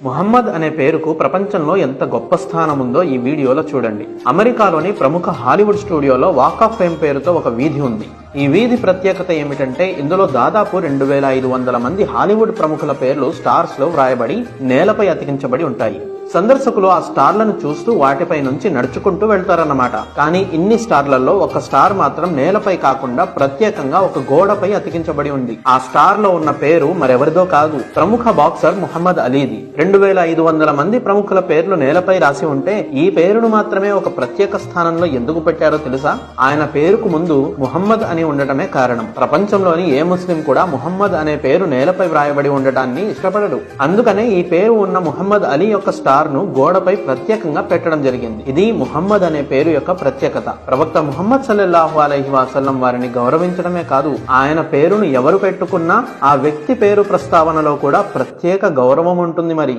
ముహమ్మద్ అనే పేరుకు ప్రపంచంలో ఎంత గొప్ప స్థానం ఉందో ఈ వీడియోలో చూడండి. అమెరికాలోని ప్రముఖ హాలీవుడ్ స్టూడియోలో వాక్ ఆఫ్ ఫేమ్ పేరుతో ఒక వీధి ఉంది. ఈ వీధి ప్రత్యేకత ఏమిటంటే ఇందులో దాదాపు 2500 మంది హాలీవుడ్ ప్రముఖుల పేర్లు స్టార్స్ లో వ్రాయబడి నేలపై అతికించబడి ఉంటాయి. సందర్శకులు ఆ స్టార్లను చూస్తూ వాటిపై నుంచి నడుచుకుంటూ వెళ్తారన్నమాట. కానీ ఇన్ని స్టార్లలో ఒక స్టార్ మాత్రం నేలపై కాకుండా ప్రత్యేకంగా ఒక గోడపై అతికించబడి ఉంది. ఆ స్టార్ లో ఉన్న పేరు మరెవరిదో కాదు, ప్రముఖ బాక్సర్ ముహమ్మద్ అలీది. 2500 మంది ప్రముఖుల పేర్లు నేలపై రాసి ఉంటే ఈ పేరును మాత్రమే ఒక ప్రత్యేక స్థానంలో ఎందుకు పెట్టారో తెలుసా? ఆయన పేరుకు ముందు ముహమ్మద్ అని ఉండటమే కారణం. ప్రపంచంలోని ఏ ముస్లిం కూడా ముహమ్మద్ అనే పేరు నేలపై వ్రాయబడి ఉండటాన్ని ఇష్టపడడు. అందుకనే ఈ పేరు ఉన్న ముహమ్మద్ అలీ యొక్క స్టార్ ను గోడపై ప్రత్యేకంగా పెట్టడం జరిగింది. ఇది ముహమ్మద్ అనే పేరు యొక్క ప్రత్యేకత. ప్రవక్త ముహమ్మద్ సల్లల్లాహు అలైహి వసల్లం వారిని గౌరవించడమే కాదు, ఆయన పేరును ఎవరు పెట్టుకున్నా ఆ వ్యక్తి పేరు ప్రస్తావనలో కూడా ప్రత్యేక గౌరవం ఉంటుంది. మరి